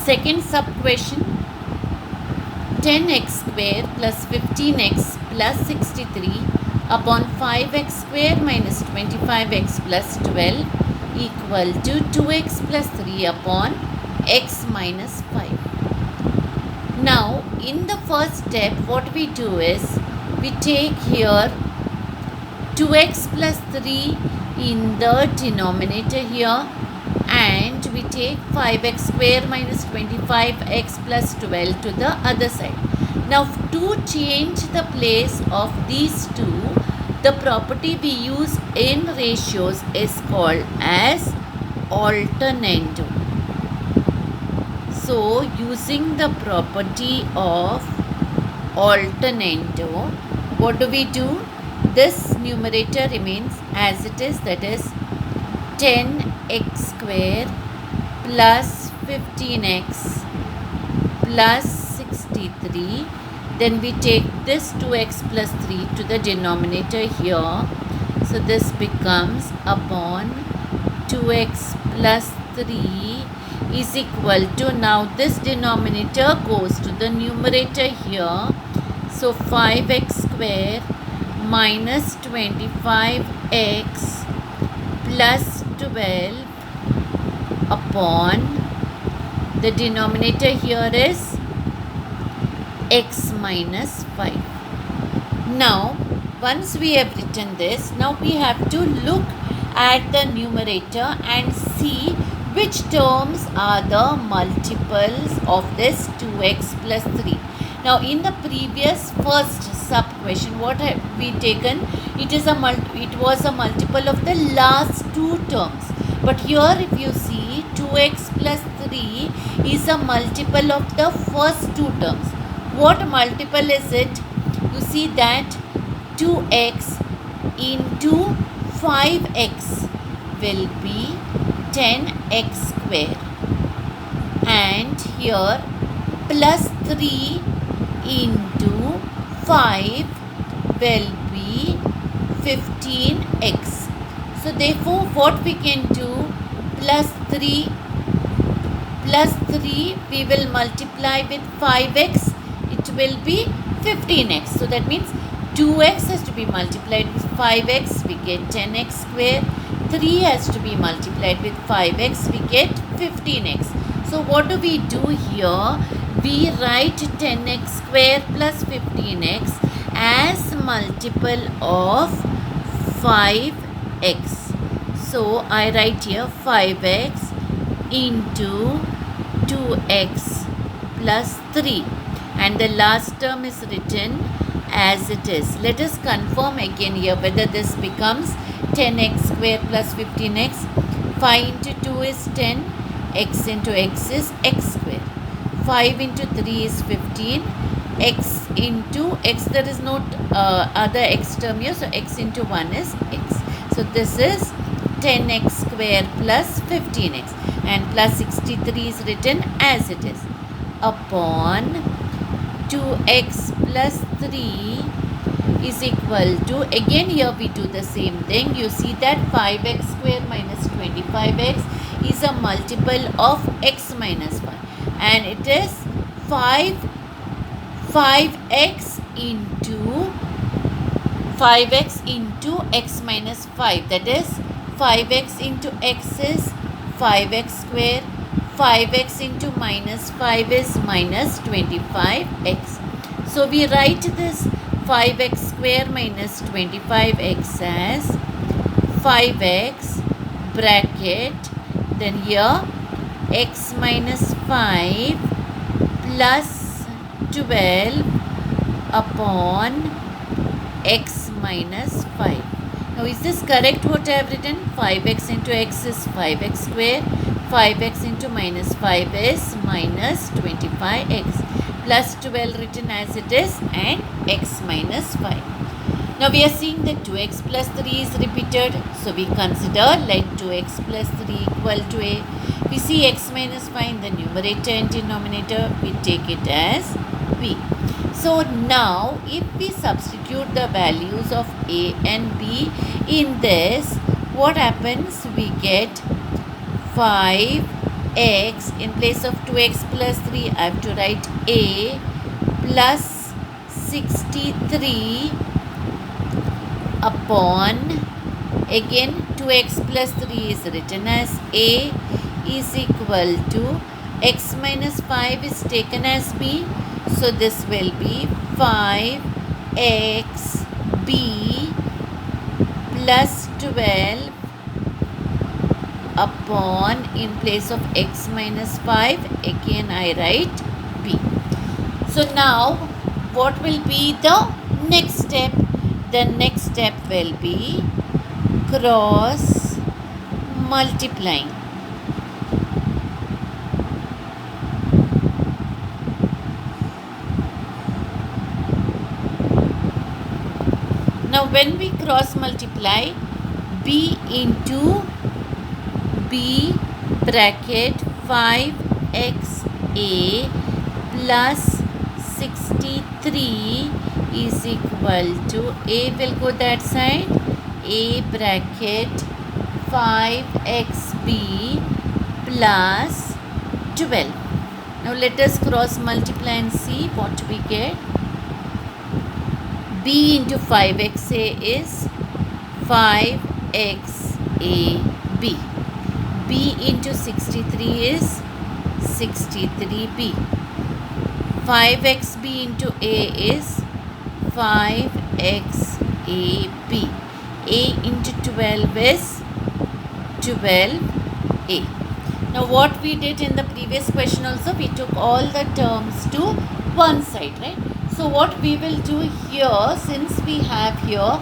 Second sub question, 10x square plus 15x plus 63 upon 5x square minus 25x plus 12 equal to 2x plus 3 upon x minus 5. Now in the first step what we do is we take here 2x plus 3 in the denominator here, and we take 5x square minus 25x plus 12 to the other side. Now to change the place of these two, the property we use in ratios is called as alternando. So using the property of alternando, what do we do? This numerator remains as it is, that is 10x square plus 15x plus 63. Then we take this 2x plus 3 to the denominator here. So this becomes upon 2x plus 3 is equal to, now this denominator goes to the numerator here. So 5x square minus 25x plus 12 upon, the denominator here is x minus 5. Now once we have written this, now we have to look at the numerator and see which terms are the multiples of this 2x plus 3. Now in the previous first sub question, what have we taken? It was a multiple of the last two terms. But here if you see, 2x plus 3 is a multiple of the first two terms. What multiple is it? You see that 2x into 5x will be 10x square, and here plus 3 into 5 will be 15x. So therefore what we can do, plus 3 we will multiply with 5x, it will be 15x. So that means 2x has to be multiplied with 5x, we get 10x square. 3 has to be multiplied with 5x, we get 15x. So what do we do here? We write 10x square plus 15x as multiple of 5x. So I write here 5x into 2x plus 3, and the last term is written as it is. Let us confirm again here whether this becomes 10x square plus 15x. 5 into 2 is 10, x into x is x square. 5 into 3 is 15, x into x, there is no other x term here, so x into 1 is x. So this is 10x square plus 15x, and plus 63 is written as it is, upon 2x plus 3 is equal to, again here we do the same thing. You see that 5x square minus 25x is a multiple of x minus 1, and it is 5x into x minus 5, that is 5x into x is 5x square, 5x into minus 5 is minus 25x. So we write this 5x square minus 25x as 5x bracket, then here x minus 5 plus 12 upon x minus 5. Now is this correct what I have written? 5x into x is 5x square, 5x into minus 5 is minus 25x, plus 12 written as it is, and x minus 5. Now we are seeing that 2x plus 3 is repeated, so we consider let 2x plus 3 equal to a. We see x minus 5 in the numerator and denominator, we take it as b. So now if we substitute the values of a and b in this, what happens? We get 5 x, in place of 2x plus 3, I have to write a plus 63 upon, again 2x plus 3 is written as a is equal to x minus 5 is taken as b. So this will be 5xb plus 12 upon, in place of x minus 5, again I write b. So now what will be the next step? The next step will be cross multiplying. Now when we cross multiply, b into b bracket 5xa plus 63 is equal to, a will go that side, a bracket 5xb plus 12. Now let us cross multiply and see what we get. b into 5xa is 5xab. b into 63 is 63b. 5xb into a is 5xab. a into 12 is 12a. Now what we did in the previous question also, we took all the terms to one side, right? So what we will do here, since we have here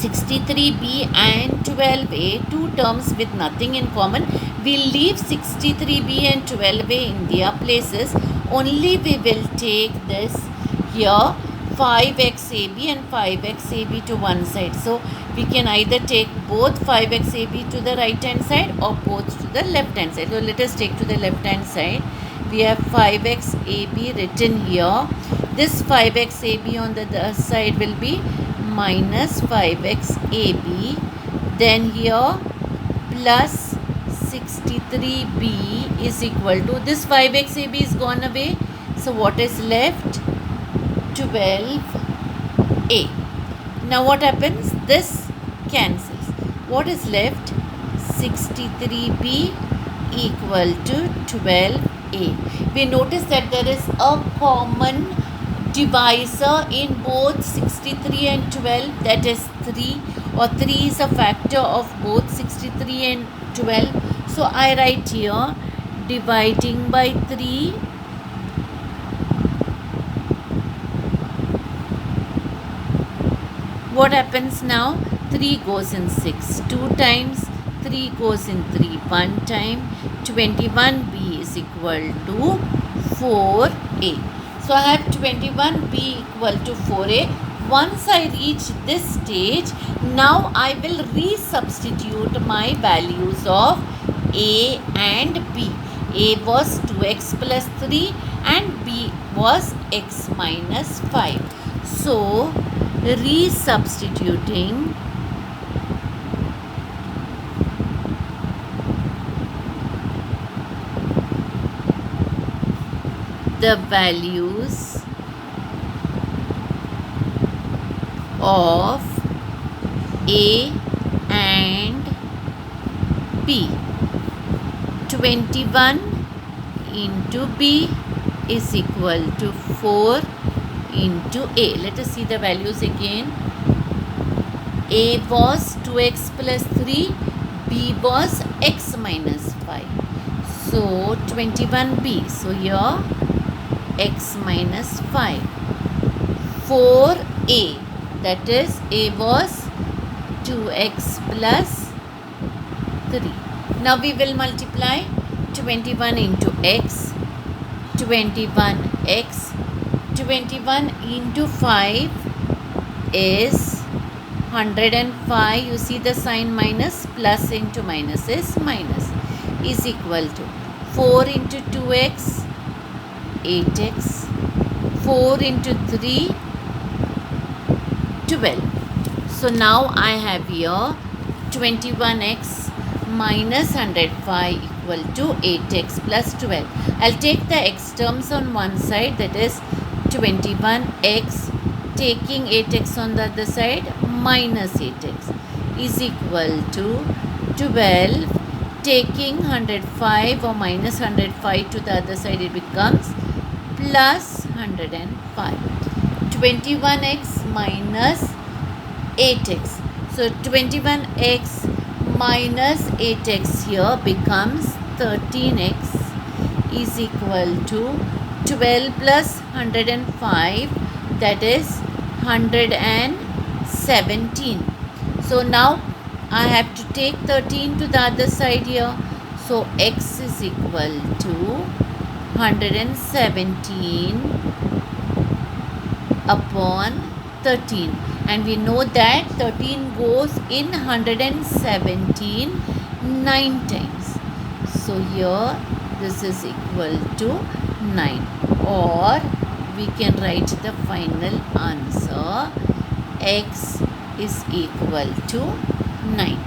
63b and 12a, two terms with nothing in common, we'll leave 63b and 12a in their places. Only we will take this here 5xab and 5xab to one side. So we can either take both 5xab to the right hand side or both to the left hand side. So let us take to the left hand side. We have 5xab written here. This 5xab on the other side will be minus 5xab. Then here plus 63b is equal to, this 5xab is gone away. So what is left? 12a. Now what happens? This cancels. What is left? 63b equal to 12a. We notice that there is a common divisor in both 63 and 12, that is 3, or 3 is a factor of both 63 and 12. So I write here dividing by 3, what happens now? 3 goes in 6 2 times, 3 goes in 3 1 time. 21b is equal to 4a. So I have 21b equal to 4a. Once I reach this stage, now I will resubstitute my values of a and b. A was 2x plus 3 and b was x minus 5. So resubstituting the values of a and b. 21 into b is equal to 4 into a. Let us see the values again. A was 2x plus 3, b was x minus 5. So 21b. So here x minus 5. 4a, that is a was 2x plus 3. Now we will multiply 21 into x, 21x, 21 into 5 is 105. You see the sign minus, plus into minus is minus, is equal to 4 into 2x, 8x, 4 into 3, 12. So now I have here 21x minus 105 equal to 8x plus 12. I'll take the x terms on one side, that is 21x, taking 8x on the other side, minus 8x is equal to 12, taking 105 or minus 105 to the other side, it becomes plus 105. 21x minus 8x. So 21x minus 8x here becomes 13x is equal to 12 plus 105, that is 117. So now I have to take 13 to the other side here. So x is equal to 117 upon 13, and we know that 13 goes in 117 9 times. So here this is equal to 9, or we can write the final answer, x is equal to 9.